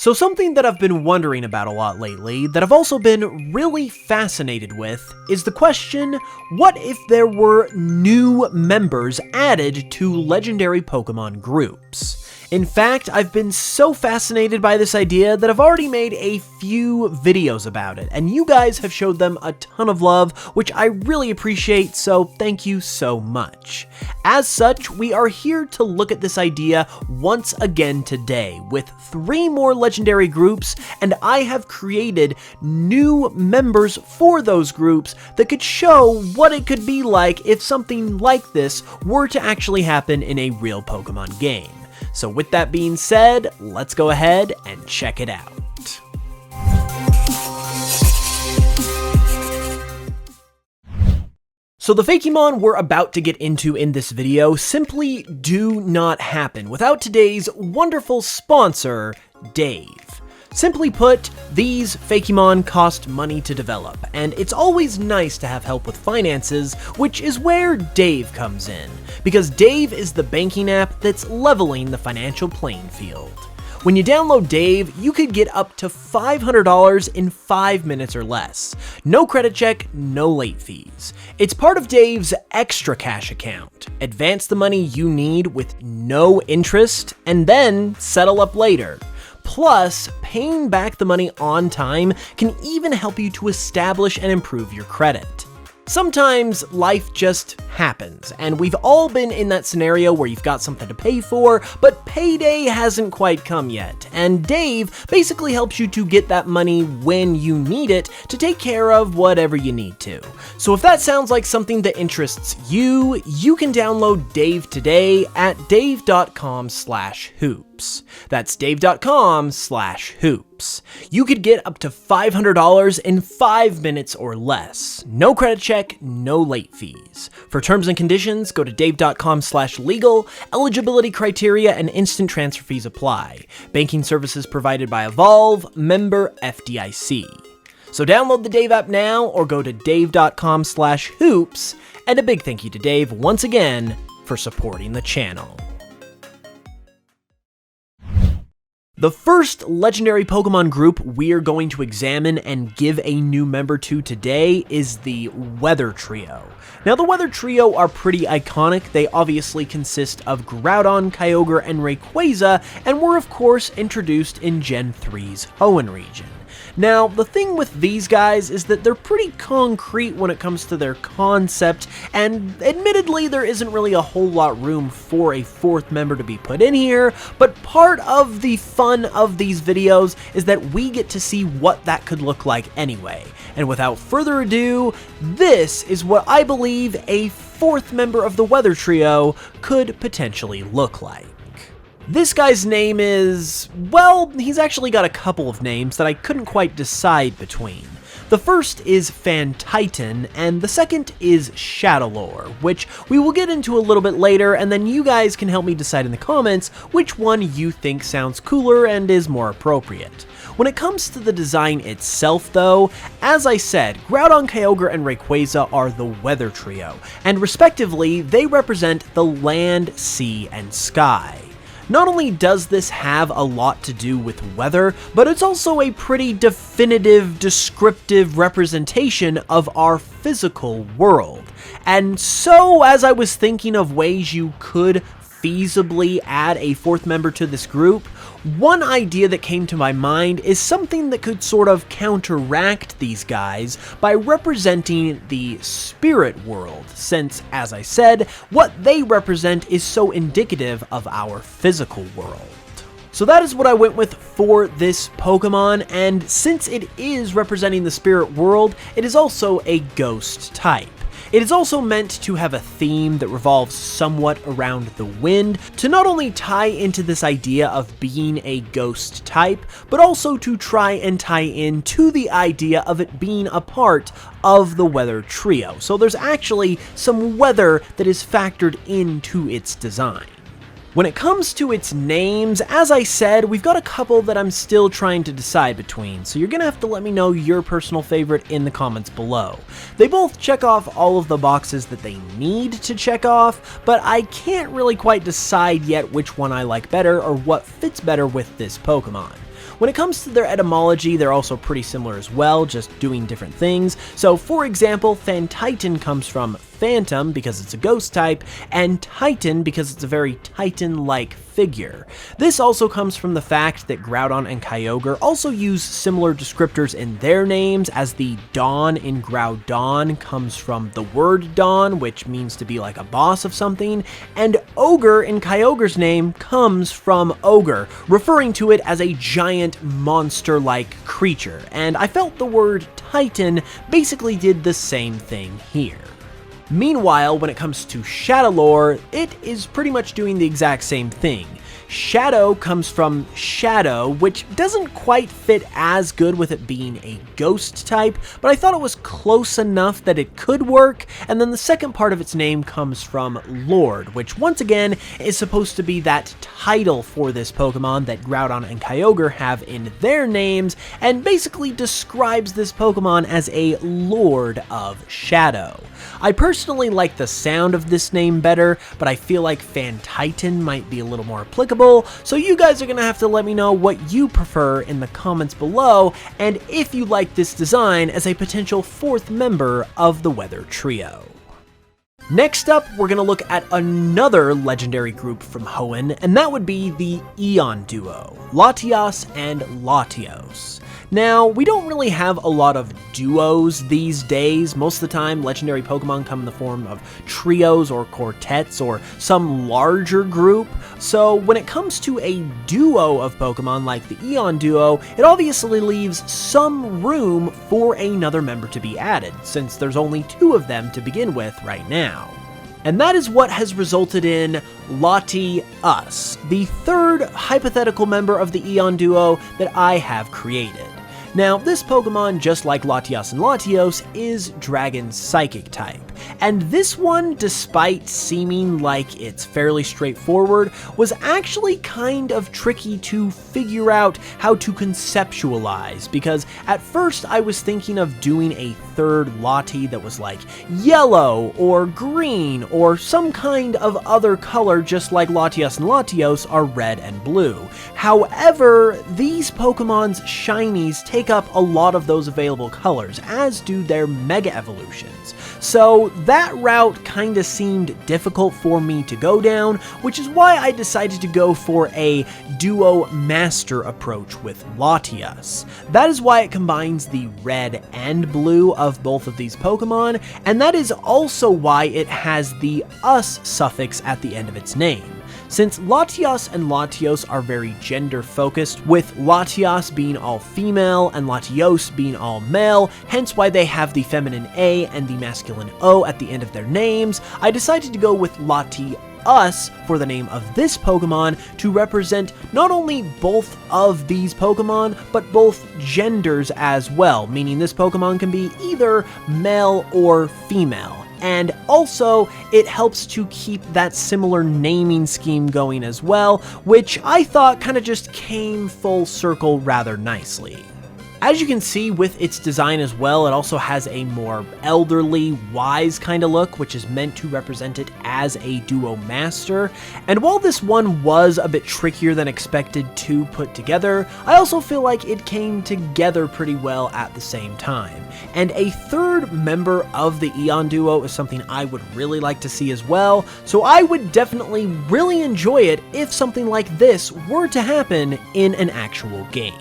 So something that I've been wondering about a lot lately, that I've also been really fascinated with, is the question, what if there were new members added to legendary Pokemon groups? In fact, I've been so fascinated by this idea that I've already made a few videos about it, and you guys have showed them a ton of love, which I really appreciate, so thank you so much. As such, we are here to look at this idea once again today, with 3 more legendary groups, and I have created new members for those groups that could show what it could be like if something like this were to actually happen in a real Pokemon game. So with that being said, let's go ahead and check it out. So the Fakemon we're about to get into in this video simply do not happen without today's wonderful sponsor, Dave. Simply put, these Fakemon cost money to develop, and it's always nice to have help with finances, which is where Dave comes in, because Dave is the banking app that's leveling the financial playing field. When you download Dave, you could get up to $500 in 5 minutes or less. No credit check, no late fees. It's part of Dave's Extra Cash account. Advance the money you need with no interest, and then settle up later. Plus, paying back the money on time can even help you to establish and improve your credit. Sometimes life just happens, and we've all been in that scenario where you've got something to pay for, but payday hasn't quite come yet, and Dave basically helps you to get that money when you need it to take care of whatever you need to. So if that sounds like something that interests you, you can download Dave today at dave.com/hoops. That's dave.com/hoops. You could get up to $500 in 5 minutes or less. No credit check, no late fees. For terms and conditions, go to dave.com/legal. Eligibility criteria and instant transfer fees apply. Banking services provided by Evolve, member FDIC. So download the Dave app now or go to dave.com/hoops. And a big thank you to Dave once again for supporting the channel. The first legendary Pokemon group we're going to examine and give a new member to today is the Weather Trio. Now the Weather Trio are pretty iconic. They obviously consist of Groudon, Kyogre, and Rayquaza, and were of course introduced in Gen 3's Hoenn region. Now, the thing with these guys is that they're pretty concrete when it comes to their concept, and admittedly there isn't really a whole lot room for a 4th member to be put in here, but part of the fun of these videos is that we get to see what that could look like anyway. And without further ado, this is what I believe a 4th member of the Weather Trio could potentially look like. This guy's name is, well, he's actually got a couple of names that I couldn't quite decide between. The first is Fantitan, and the second is Shadowlore, which we will get into a little bit later, and then you guys can help me decide in the comments which one you think sounds cooler and is more appropriate. When it comes to the design itself though, as I said, Groudon, Kyogre, and Rayquaza are the Weather Trio, and respectively, they represent the land, sea, and sky. Not only does this have a lot to do with weather, but it's also a pretty definitive, descriptive representation of our physical world. And so, as I was thinking of ways you could feasibly add a 4th member to this group, one idea that came to my mind is something that could sort of counteract these guys by representing the spirit world, since, as I said, what they represent is so indicative of our physical world. So that is what I went with for this Pokemon, and since it is representing the spirit world, it is also a ghost type. It is also meant to have a theme that revolves somewhat around the wind, to not only tie into this idea of being a ghost type, but also to try and tie in to the idea of it being a part of the Weather Trio. So there's actually some weather that is factored into its design. When it comes to its names, as I said, we've got a couple that I'm still trying to decide between, so you're gonna have to let me know your personal favorite in the comments below. They both check off all of the boxes that they need to check off, but I can't really quite decide yet which one I like better or what fits better with this Pokemon. When it comes to their etymology, they're also pretty similar as well, just doing different things. So for example, Fantitan comes from Phantom because it's a ghost type, and Titan because it's a very Titan-like figure. This also comes from the fact that Groudon and Kyogre also use similar descriptors in their names, as the Dawn in Groudon comes from the word Dawn, which means to be like a boss of something, and Ogre in Kyogre's name comes from Ogre, referring to it as a giant monster-like creature, and I felt the word Titan basically did the same thing here. Meanwhile, when it comes to Shadow lore, it is pretty much doing the exact same thing. Shadow comes from Shadow, which doesn't quite fit as good with it being a ghost type, but I thought it was close enough that it could work. And then the second part of its name comes from Lord, which once again is supposed to be that title for this Pokemon that Groudon and Kyogre have in their names, and basically describes this Pokemon as a Lord of Shadow. I personally like the sound of this name better, but I feel like Fantitan might be a little more applicable, so you guys are going to have to let me know what you prefer in the comments below, and if you like this design as a potential fourth member of the Weather Trio. Next up, we're going to look at another legendary group from Hoenn, and that would be the Eon duo, Latias and Latios. Now, we don't really have a lot of duos these days. Most of the time, legendary Pokemon come in the form of trios or quartets or some larger group. So when it comes to a duo of Pokemon like the Eon duo, it obviously leaves some room for another member to be added, since there's only 2 of them to begin with right now. And that is what has resulted in Latias, the third hypothetical member of the Eon duo that I have created. Now, this Pokemon, just like Latias and Latios, is Dragon Psychic type. And this one, despite seeming like it's fairly straightforward, was actually kind of tricky to figure out how to conceptualize, because at first I was thinking of doing a third Lati that was like yellow or green or some kind of other color, just like Latias and Latios are red and blue. However, these Pokemon's shinies take up a lot of those available colors, as do their Mega Evolutions. So that route kinda seemed difficult for me to go down, which is why I decided to go for a duo master approach with Latias. That is why it combines the red and blue of both of these Pokemon, and that is also why it has the us suffix at the end of its name. Since Latias and Latios are very gender-focused, with Latias being all female and Latios being all male, hence why they have the feminine A and the masculine O at the end of their names, I decided to go with Latias for the name of this Pokemon to represent not only both of these Pokemon, but both genders as well, meaning this Pokemon can be either male or female. And also, it helps to keep that similar naming scheme going as well, which I thought kind of just came full circle rather nicely. As you can see with its design as well, it also has a more elderly, wise kind of look, which is meant to represent it as a duo master. And while this one was a bit trickier than expected to put together, I also feel like it came together pretty well at the same time. And a third member of the Eon duo is something I would really like to see as well, so I would definitely really enjoy it if something like this were to happen in an actual game.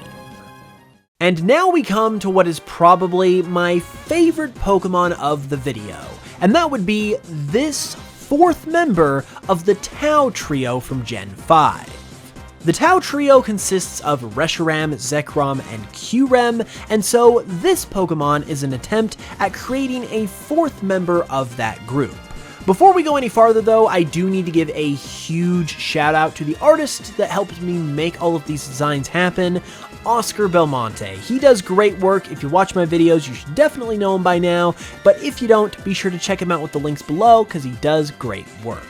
And now we come to what is probably my favorite Pokemon of the video, and that would be this fourth member of the Tau Trio from Gen 5. The Tau Trio consists of Reshiram, Zekrom, and Kyurem, and so this Pokemon is an attempt at creating a fourth member of that group. Before we go any farther though, I do need to give a huge shout out to the artist that helped me make all of these designs happen, Oscar Belmonte. He does great work. If you watch my videos, you should definitely know him by now, but if you don't, be sure to check him out with the links below because he does great work.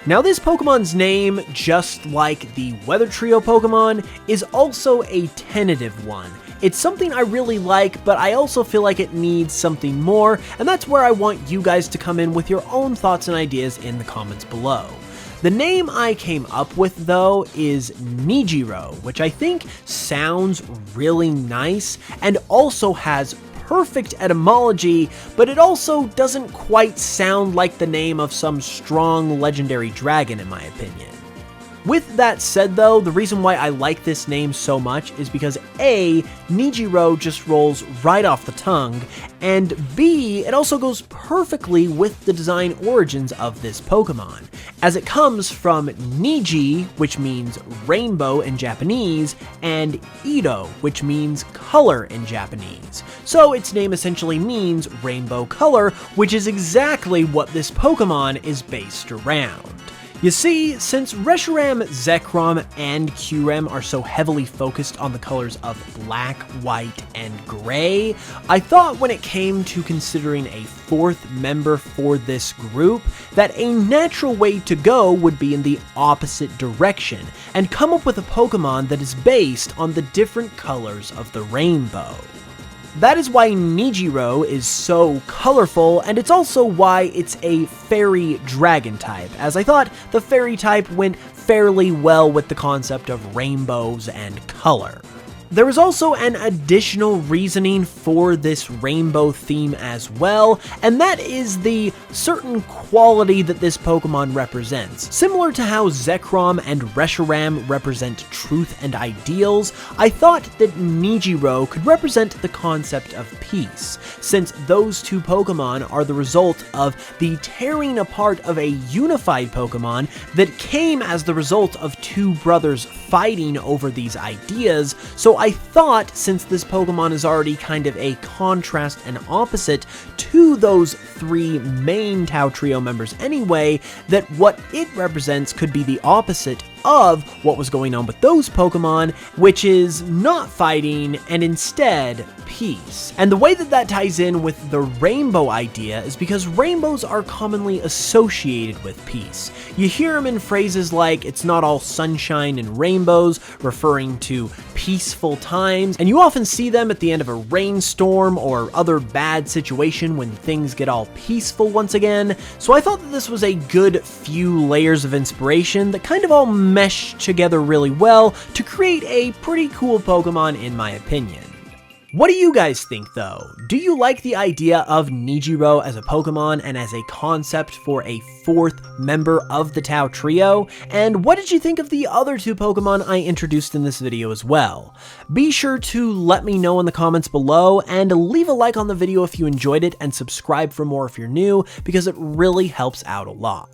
Now this Pokemon's name, just like the Weather Trio Pokemon, is also a tentative one. It's something I really like, but I also feel like it needs something more, and that's where I want you guys to come in with your own thoughts and ideas in the comments below. The name I came up with, though, is Nijiro, which I think sounds really nice and also has perfect etymology, but it also doesn't quite sound like the name of some strong legendary dragon, in my opinion. With that said, though, the reason why I like this name so much is because A, Nijiro just rolls right off the tongue, and B, it also goes perfectly with the design origins of this Pokemon, as it comes from Niji, which means rainbow in Japanese, and Ito, which means color in Japanese. So its name essentially means rainbow color, which is exactly what this Pokemon is based around. You see, since Reshiram, Zekrom, and Kyurem are so heavily focused on the colors of black, white, and gray, I thought when it came to considering a fourth member for this group, that a natural way to go would be in the opposite direction, and come up with a Pokemon that is based on the different colors of the rainbow. That is why Nijiro is so colorful, and it's also why it's a fairy dragon type, as I thought the fairy type went fairly well with the concept of rainbows and color. There is also an additional reasoning for this rainbow theme as well, and that is the certain quality that this Pokemon represents. Similar to how Zekrom and Reshiram represent truth and ideals, I thought that Nijiro could represent the concept of peace, since those two Pokemon are the result of the tearing apart of a unified Pokemon that came as the result of two brothers fighting over these ideas, so I thought, since this Pokemon is already kind of a contrast and opposite to those three main Tao Trio members anyway, that what it represents could be the opposite of what was going on with those Pokemon, which is not fighting and instead peace. And the way that that ties in with the rainbow idea is because rainbows are commonly associated with peace. You hear them in phrases like, "It's not all sunshine and rainbows," referring to peaceful times, and you often see them at the end of a rainstorm or other bad situation when things get all peaceful once again. So I thought that this was a good few layers of inspiration that kind of all meshed together really well to create a pretty cool Pokemon, in my opinion. What do you guys think, though? Do you like the idea of Nijiro as a Pokemon and as a concept for a fourth member of the Tao Trio? And what did you think of the other two Pokemon I introduced in this video as well? Be sure to let me know in the comments below, and leave a like on the video if you enjoyed it, and subscribe for more if you're new, because it really helps out a lot.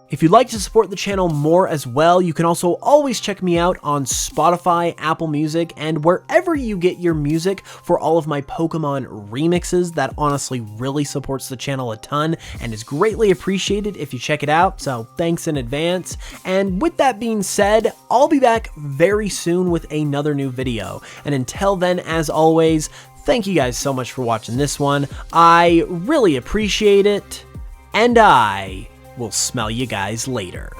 If you'd like to support the channel more as well, you can also always check me out on Spotify, Apple Music, and wherever you get your music for all of my Pokemon remixes. That honestly really supports the channel a ton and is greatly appreciated if you check it out, so thanks in advance. And with that being said, I'll be back very soon with another new video. And until then, as always, thank you guys so much for watching this one. I really appreciate it, and I will smell you guys later.